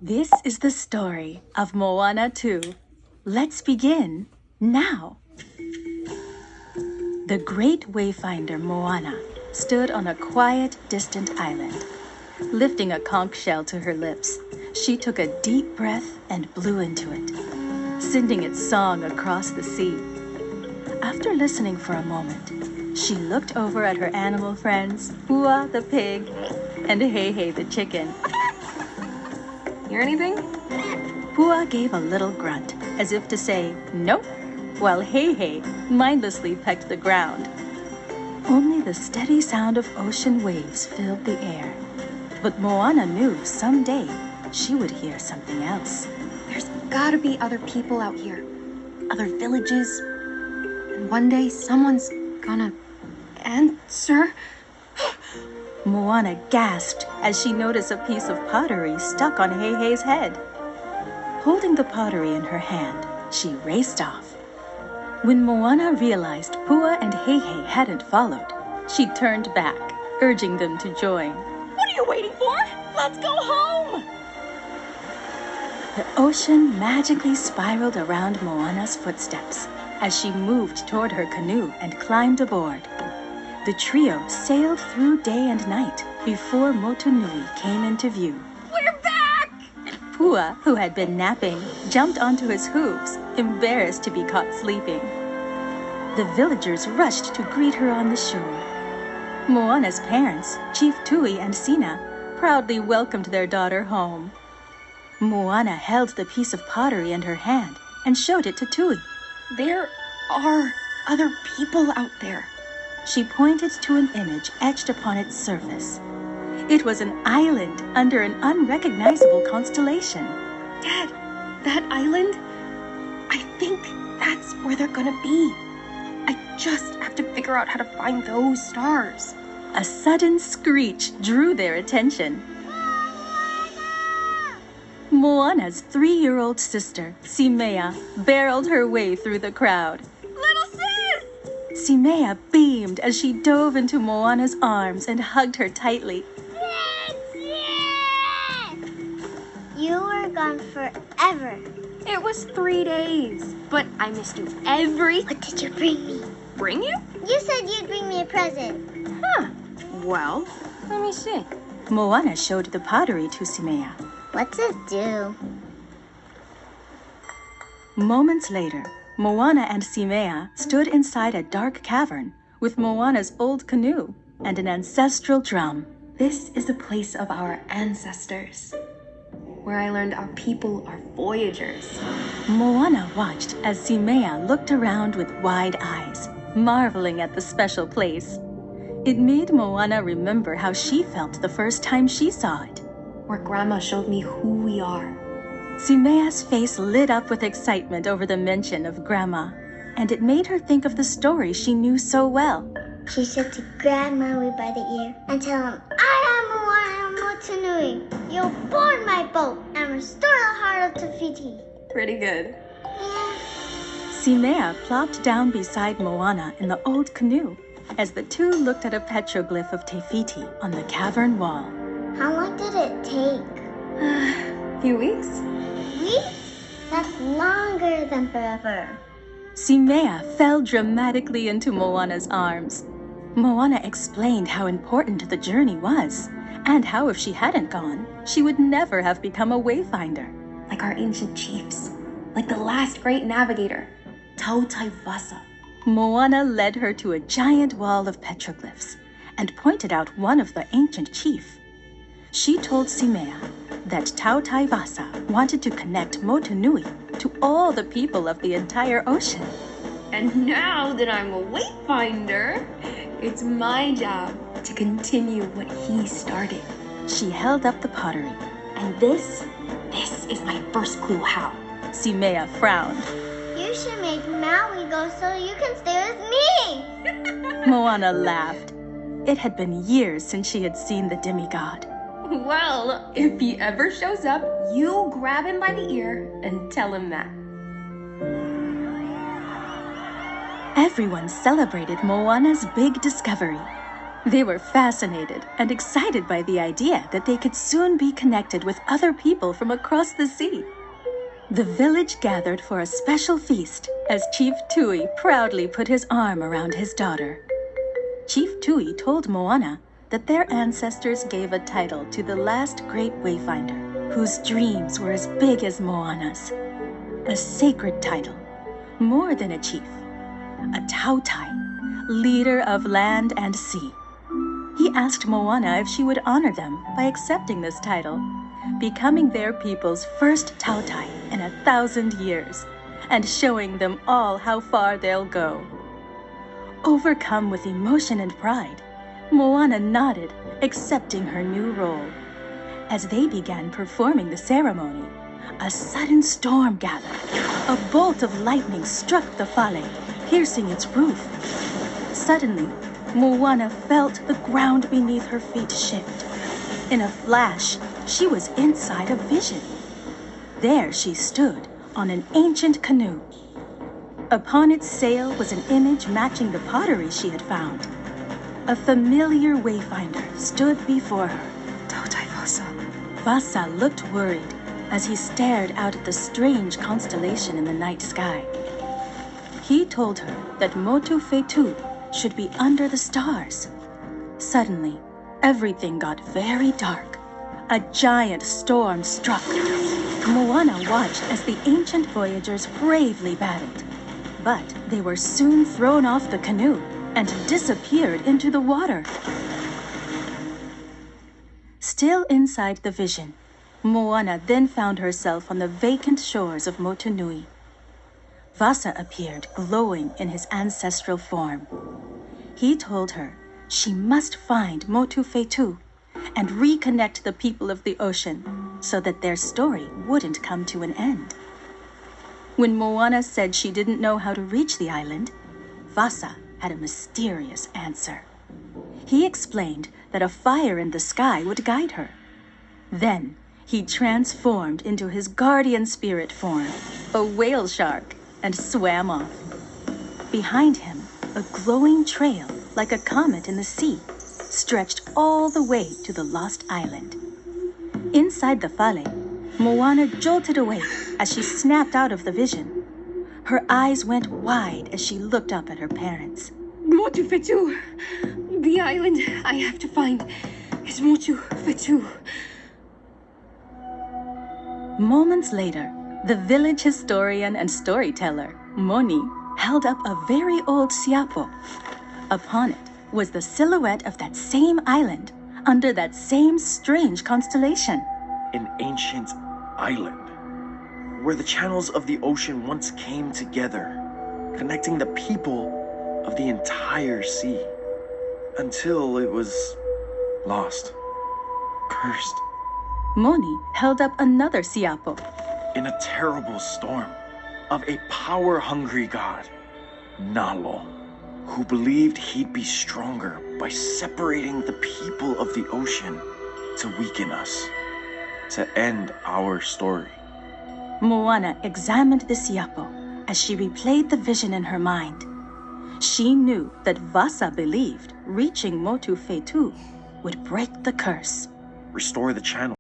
This is the story of Moana 2. Let's begin now. The great wayfinder Moana stood on a quiet, distant island. Lifting a conch shell to her lips, she took a deep breath and blew into it, sending its song across the sea. After listening for a moment, she looked over at her animal friends, Hua the pig and Hei the chicken. Hear anything? Hua gave a little grunt, as if to say, nope, while Hei mindlessly pecked the ground. Only the steady sound of ocean waves filled the air. But Moana knew someday she would hear something else. There's gotta be other people out here. Other villages. And one day someone's gonna answer. Moana gasped as she noticed a piece of pottery stuck on Hei's head. Holding the pottery in her hand, she raced off. When Moana realized Hua and Hei hadn't followed, she turned back, urging them to join. What are you waiting for? Let's go home! The ocean magically spiraled around Moana's footsteps as she moved toward her canoe and climbed aboard. The trio sailed through day and night before Motunui came into view. We're back! Hua, who had been napping, jumped onto his hooves, embarrassed to be caught sleeping. The villagers rushed to greet her on the shore. Moana's parents, Chief Tui and Sina, proudly welcomed their daughter home. Moana held the piece of pottery in her hand and showed it to Tui. There are other people out there. She pointed to an image etched upon its surface. It was an island under an unrecognizable constellation. Dad, that island? I think that's where they're gonna be. I just have to figure out how to find those stars. A sudden screech drew their attention. Moana's 3-year-old sister, Simea, barreled her way through the crowd. Little sis! Simea beamed as she dove into Moana's arms and hugged her tightly. You were gone forever. It was 3 days, but I missed you What did you bring me? Bring you? You said you'd bring me a present. Huh. Well, let me see. Moana showed the pottery to Simea. What's it do? Moments later, Moana and Simea stood inside a dark cavern with Moana's old canoe and an ancestral drum. This is the place of our ancestors, where I learned our people are voyagers. Moana watched as Simea looked around with wide eyes, marveling at the special place. It made Moana remember how she felt the first time she saw it. Where Grandma showed me who we are. Simea's face lit up with excitement over the mention of Grandma, and it made her think of the story she knew so well. She said to grab Maui by the ear and tell him, I am Moana Motunui. You'll board my boat and restore the heart of Te Fiti. Pretty good. Yeah. Simea plopped down beside Moana in the old canoe as the two looked at a petroglyph of Te Fiti on the cavern wall. How long did it take? Few weeks? Weeks? That's longer than forever. Simea fell dramatically into Moana's arms. Moana explained how important the journey was, and how if she hadn't gone, she would never have become a wayfinder. Like our ancient chiefs. Like the last great navigator, Tautaivasa. Moana led her to a giant wall of petroglyphs and pointed out one of the ancient chiefs. She told Simea that Tautaivasa wanted to connect Motunui to all the people of the entire ocean. And now that I'm a wayfinder, it's my job to continue what he started. She held up the pottery. And this is my first clue how. Simea frowned. You should make Maui go so you can stay with me. Moana laughed. It had been years since she had seen the demigod. Well, if he ever shows up, you grab him by the ear and tell him that. Everyone celebrated Moana's big discovery. They were fascinated and excited by the idea that they could soon be connected with other people from across the sea. The village gathered for a special feast as Chief Tui proudly put his arm around his daughter. Chief Tui told Moana that their ancestors gave a title to the last great wayfinder, whose dreams were as big as Moana's. A sacred title, more than a chief, a tautai, leader of land and sea. He asked Moana if she would honor them by accepting this title, becoming their people's first tautai in 1,000 years, and showing them all how far they'll go. Overcome with emotion and pride, Moana nodded, accepting her new role. As they began performing the ceremony, a sudden storm gathered. A bolt of lightning struck the fale, piercing its roof. Suddenly, Moana felt the ground beneath her feet shift. In a flash, she was inside a vision. There she stood on an ancient canoe. Upon its sail was an image matching the pottery she had found. A familiar wayfinder stood before her. Tautai Vasa. Vasa looked worried as he stared out at the strange constellation in the night sky. He told her that Motu Fetu should be under the stars. Suddenly, everything got very dark. A giant storm struck. Moana watched as the ancient voyagers bravely battled. But they were soon thrown off the canoe and disappeared into the water. Still inside the vision, Moana then found herself on the vacant shores of Motunui. Vasa appeared glowing in his ancestral form. He told her she must find Motu Fetu and reconnect the people of the ocean so that their story wouldn't come to an end. When Moana said she didn't know how to reach the island, Vasa had a mysterious answer. He explained that a fire in the sky would guide her. Then he transformed into his guardian spirit form, a whale shark, and swam off. Behind him, a glowing trail, like a comet in the sea, stretched all the way to the lost island. Inside the fale, Moana jolted awake as she snapped out of the vision. Her eyes went wide as she looked up at her parents. Motu Fetu. The island I have to find is Motu Fetu. Moments later, the village historian and storyteller, Moni, held up a very old siapo. Upon it was the silhouette of that same island, under that same strange constellation. An ancient island, where the channels of the ocean once came together, connecting the people of the entire sea, until it was lost, cursed. Moni held up another siapo. In a terrible storm of a power-hungry god, Nalo, who believed he'd be stronger by separating the people of the ocean to weaken us, to end our story. Moana examined the siapo as she replayed the vision in her mind. She knew that Vasa believed reaching Motu Fetu would break the curse. Restore the channel.